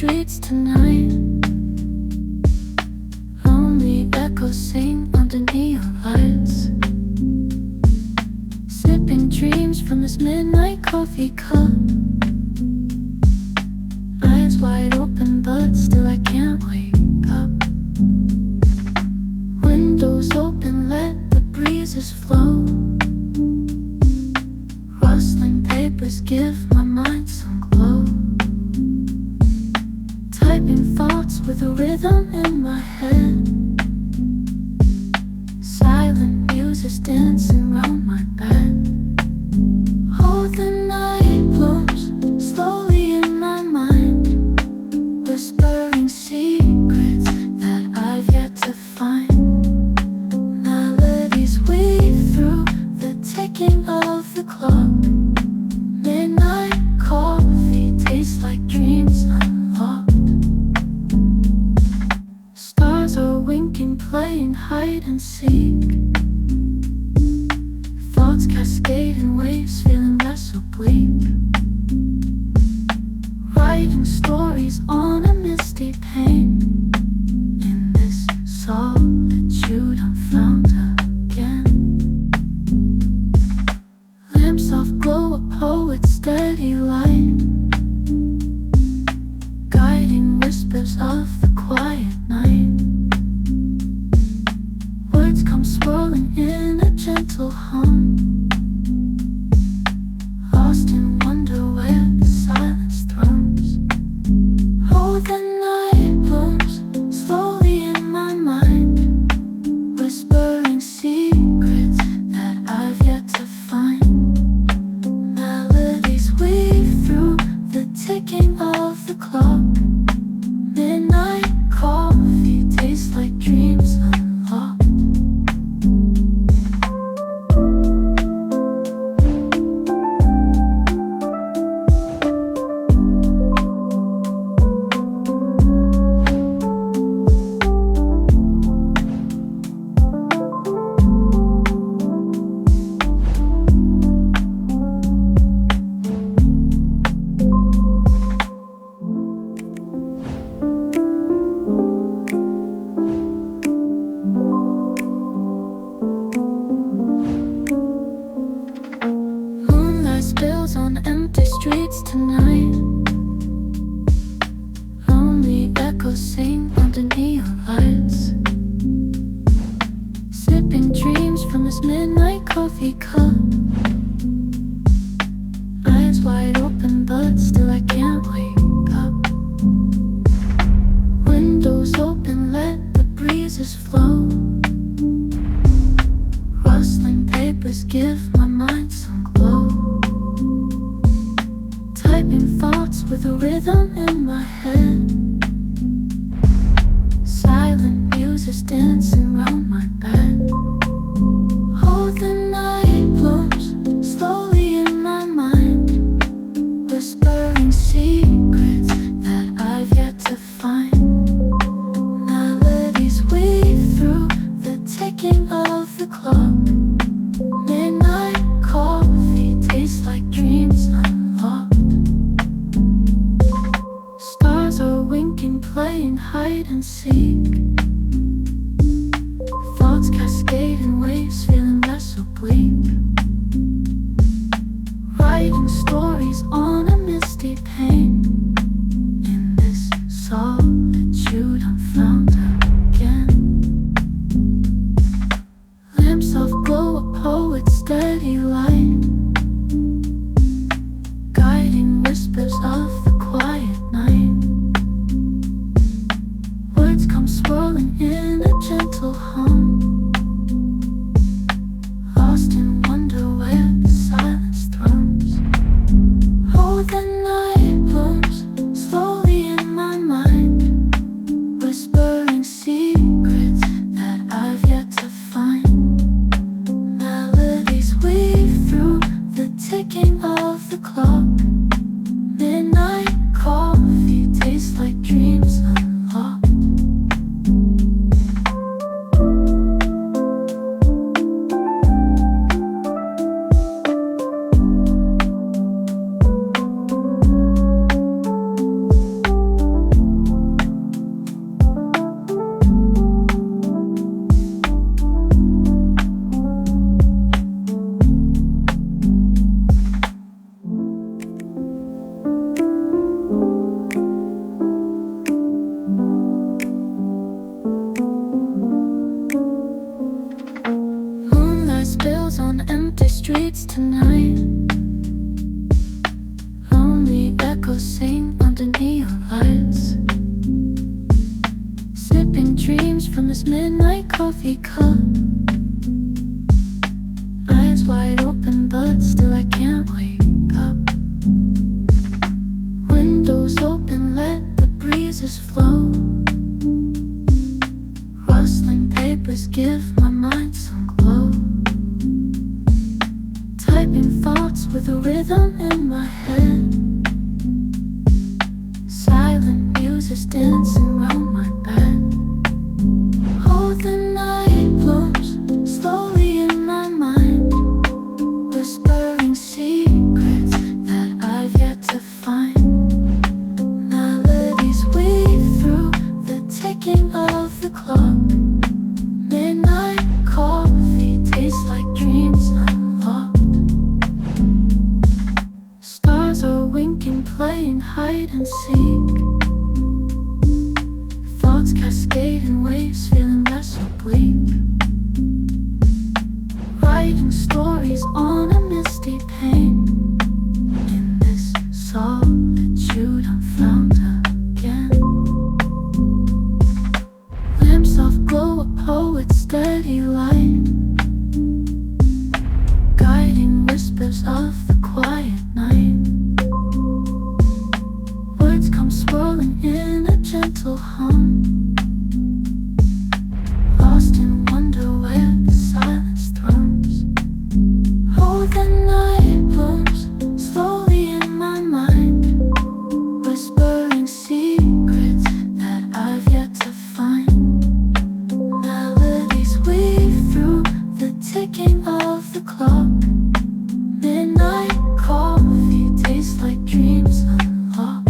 streets tonight. Lonely echoes sing under neon lights, sipping dreams from this midnight coffee cup. Eyes wide open, but still I can't wake up. Windows open, let the breezes flow. Rustling papers give my mind some glow. Typing thoughts with a rhythm in my head. Silent music's dancing round my bed. Oh, the night blooms slowly in my mind, whispering secrets that I've yet to find. Melodies weave through the ticking of the clock. Midnight coffee tastes like dreams unlocked. Stars are winking, playing hide and seek. Thoughts cascade in waves, feeling less oblique. Writing stories on a misty pane. In this solitude I'm found again. Lamps of glow, a poet's steady light, guiding whispers of the quiet night. Words come swirling in a gentle hum, lost in wonder where the silence thrums. Oh, the night blooms slowly in my mind, whispering secrets that I've yet to find. Melodies weave through the ticking of the clock. Midnight coffee tastes like dreams unlocked. Moonlight spills on empty streets tonight. Lonely echoes sing under neon lights, sipping dreams from this midnight coffee cup. Eyes wide open, but still I can't wake up. Windows open, let the breezes flow. Rustling papers give my mind some glow. Typing thoughts with a rhythm in my head. Silent music's dancing round my bed. Oh, the night blooms slowly in my mind, whispering secrets that I've yet to find. Melodies weave through the ticking of the clock. Midnight coffee tastes like dreams unlocked. Stars are winking, playing hide and seek. Thoughts cascade spills on empty streets tonight. Lonely echoes sing under neon lights. Sipping dreams from this midnight coffee cup. Eyes wide open but still I can't wake up. Windows open, let the breezes flow. Rustling papers give my mind some glow. Typing thoughts with a rhythm in my head. Silent music's dancing round my bed. Oh, the night blooms slowly in my mind, whispering secrets that I've yet to find. Melodies weave through the ticking of the clock. Midnight coffee tastes like dreams unlocked. Stars are winking, playing hide and seek. Thoughts cascade in waves, feeling less oblique. Writing stories on a misty pane. In this solitude I'm found again. Lamps of glow, a poet's steady light, guiding whispers of the quiet night. Words come swirling in a gentle hum, lost in wonder where the silence thrums. Oh, the night blooms slowly in my mind, whispering secrets that I've yet to find. Melodies weave through the ticking of the clock. Midnight coffee tastes like dreams unlocked.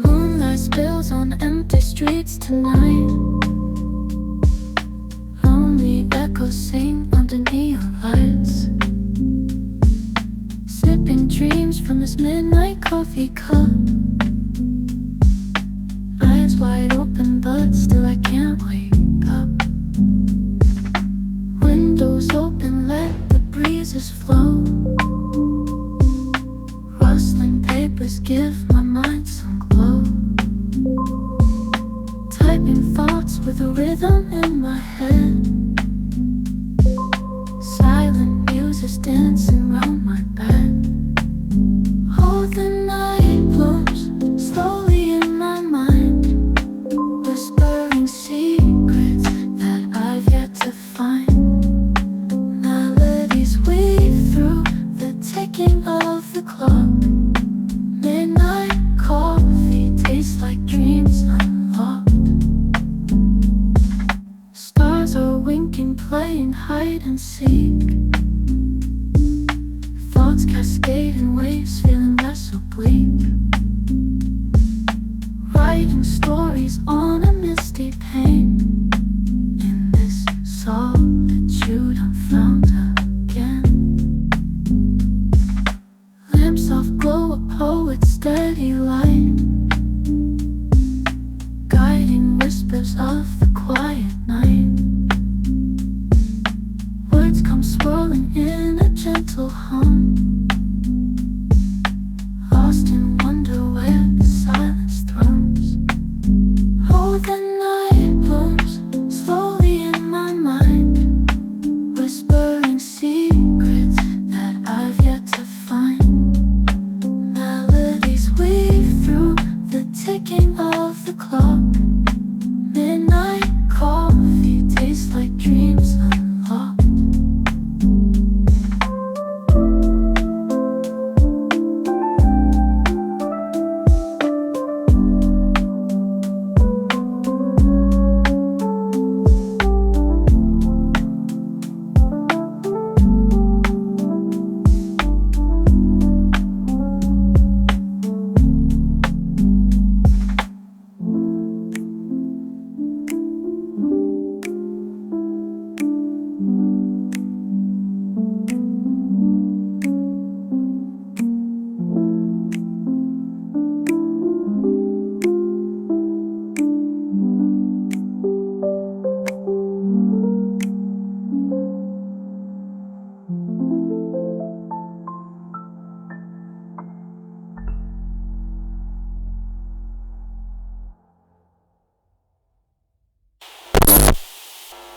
Moonlight spills on empty streets tonight. Lonely echoes sing under neon lights. Sipping dreams from this midnight coffee cup. Eyes wide open but still I can't wake up. Windows open, let the breezes flow. Rustling papers give my mind some glow. Typing thoughts with a rhythm in my head. Silent music's dancing round my bed. Oh, the night blooms slowly in my mind, whispering secrets that I've yet to find. Melodies weave through the ticking of the clock. Midnight coffee tastes like dreams unlocked. Stars are winking, playing hide and seek. Thoughts cascade in waves, feeling less oblique. Writing stories on a misty pane. In this solitude I'm found again. Lamps of glow, a poet's steady light, guiding whispers of the quiet night.